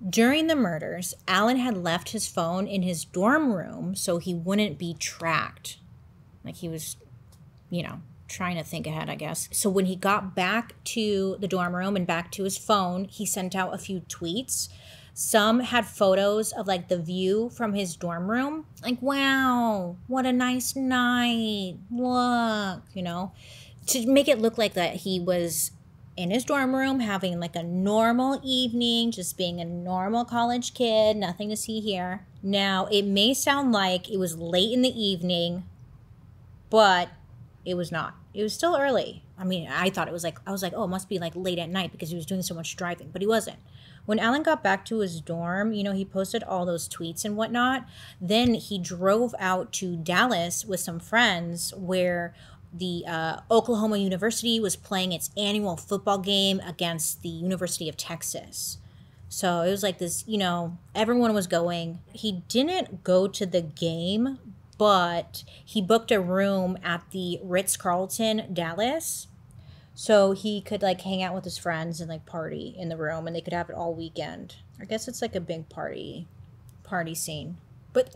During the murders, Alan had left his phone in his dorm room so he wouldn't be tracked. Like he was, trying to think ahead, I guess. So when he got back to the dorm room and back to his phone, he sent out a few tweets. Some had photos of like the view from his dorm room. Like, wow, what a nice night. Look, to make it look like that he was in his dorm room having like a normal evening, just being a normal college kid, nothing to see here. Now, it may sound like it was late in the evening, but it was not. It was still early. I mean, I was like, oh, it must be like late at night because he was doing so much driving, but he wasn't. When Alan got back to his dorm, he posted all those tweets and whatnot. Then he drove out to Dallas with some friends where the Oklahoma University was playing its annual football game against the University of Texas. So it was like this, everyone was going. He didn't go to the game, but he booked a room at the Ritz-Carlton, Dallas. So he could like hang out with his friends and like party in the room, and they could have it all weekend. I guess it's like a big party scene. But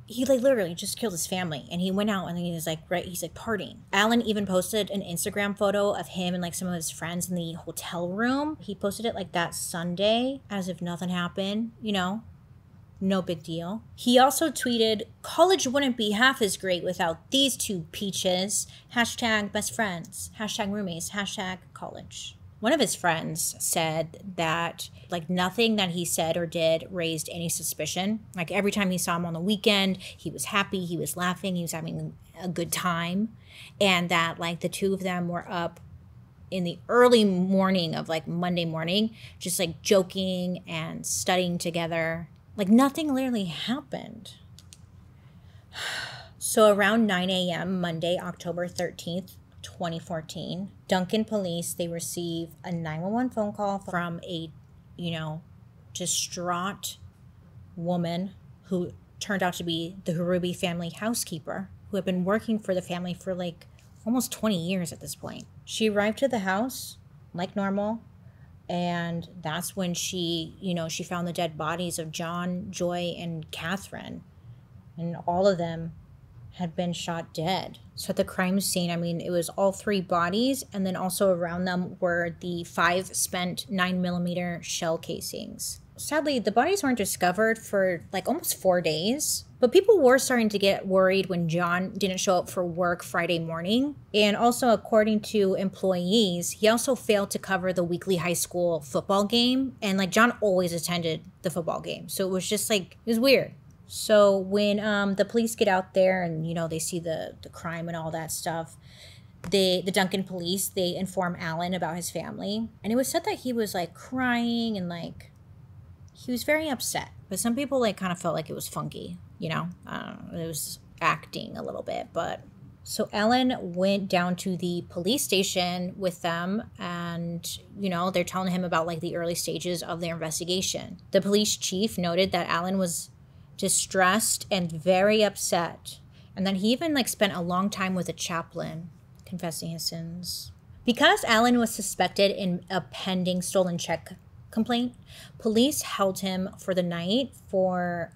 he like literally just killed his family, and he went out and he's like partying. Alan even posted an Instagram photo of him and like some of his friends in the hotel room. He posted it like that Sunday as if nothing happened, no big deal. He also tweeted, college wouldn't be half as great without these two peaches. # best friends, # roommates, # college. One of his friends said that like nothing that he said or did raised any suspicion. Like every time he saw him on the weekend, he was happy, he was laughing, he was having a good time. And that like the two of them were up in the early morning of like Monday morning, just like joking and studying together. Like nothing literally happened. So around 9 a.m. Monday, October 13th, 2014, Duncan police, they receive a 911 phone call from a, distraught woman who turned out to be the Hruby family housekeeper who had been working for the family for like almost 20 years at this point. She arrived to the house like normal. And that's when she found the dead bodies of John, Joy, and Catherine. And all of them had been shot dead. So at the crime scene, it was all 3 bodies. And then also around them were the 5 spent 9mm shell casings. Sadly, the bodies weren't discovered for like almost 4 days. But people were starting to get worried when John didn't show up for work Friday morning. And also, according to employees, he also failed to cover the weekly high school football game. And like John always attended the football game. So it was just like, it was weird. So when the police get out there and, they see the crime and all that stuff, the Duncan police, they inform Alan about his family. And it was said that he was like crying and like, he was very upset. But some people like kind of felt like it was funky, it was acting a little bit. But so Alan went down to the police station with them, and they're telling him about like the early stages of their investigation. The police chief noted that Alan was distressed and very upset, and then he even like spent a long time with a chaplain confessing his sins. Because Alan was suspected in a pending stolen check complaint, police held him for the night for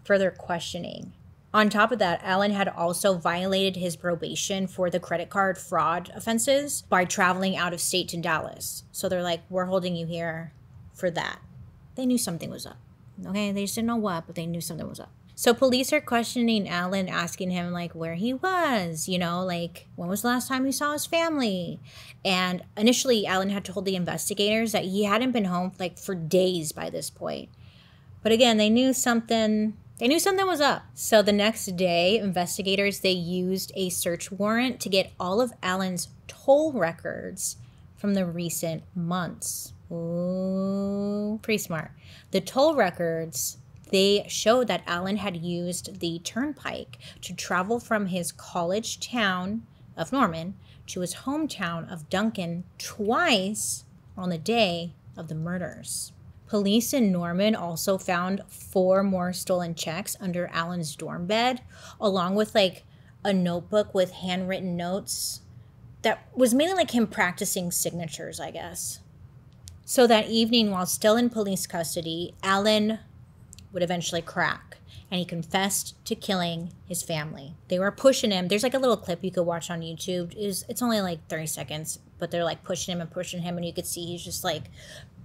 further questioning. On top of that, Alan had also violated his probation for the credit card fraud offenses by traveling out of state to Dallas. So they're like, we're holding you here for that. They knew something was up. Okay, they just didn't know what, but they knew something was up. So police are questioning Alan, asking him like where he was, like when was the last time he saw his family? And initially Alan had told the investigators that he hadn't been home like for days by this point. But again, they knew something was up. So the next day, investigators, they used a search warrant to get all of Alan's toll records from the recent months. Ooh, pretty smart. The toll records, they showed that Alan had used the turnpike to travel from his college town of Norman to his hometown of Duncan twice on the day of the murders. Police in Norman also found 4 more stolen checks under Alan's dorm bed, along with like a notebook with handwritten notes that was mainly like him practicing signatures, I guess. So that evening, while still in police custody, Alan would eventually crack, and he confessed to killing his family. They were pushing him. There's like a little clip you could watch on YouTube. It's only like 30 seconds, but they're like pushing him, and you could see he's just like,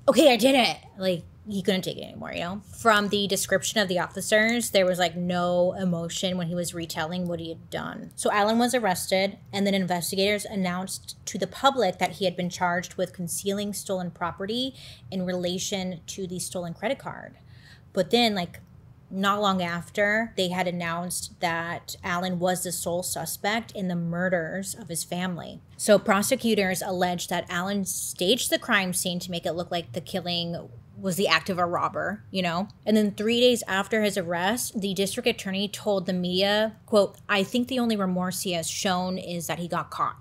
okay, I did it. Like, he couldn't take it anymore, you know? From the description of the officers, there was like no emotion when he was retelling what he had done. So Alan was arrested, and then investigators announced to the public that he had been charged with concealing stolen property in relation to the stolen credit card. But then, like, not long after, they had announced that Alan was the sole suspect in the murders of his family. So prosecutors alleged that Alan staged the crime scene to make it look like the killing was the act of a robber, you know? And then 3 days after his arrest, the district attorney told the media, quote, "I think the only remorse he has shown is that he got caught.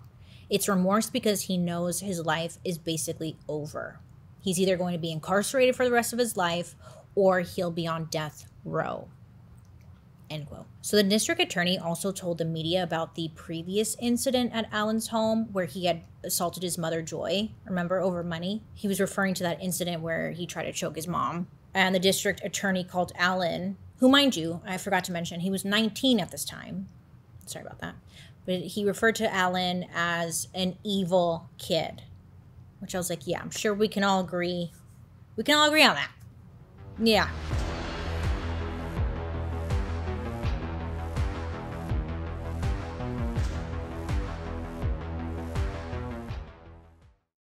It's remorse because he knows his life is basically over. He's either going to be incarcerated for the rest of his life or he'll be on death row." End quote. So the district attorney also told the media about the previous incident at Alan's home where he had assaulted his mother, Joy, remember, over money. He was referring to that incident where he tried to choke his mom. And the district attorney called Alan, who, mind you, I forgot to mention, he was 19 at this time. Sorry about that. But he referred to Alan as an evil kid, which I was like, yeah, I'm sure we can all agree. We can all agree on that. Yeah.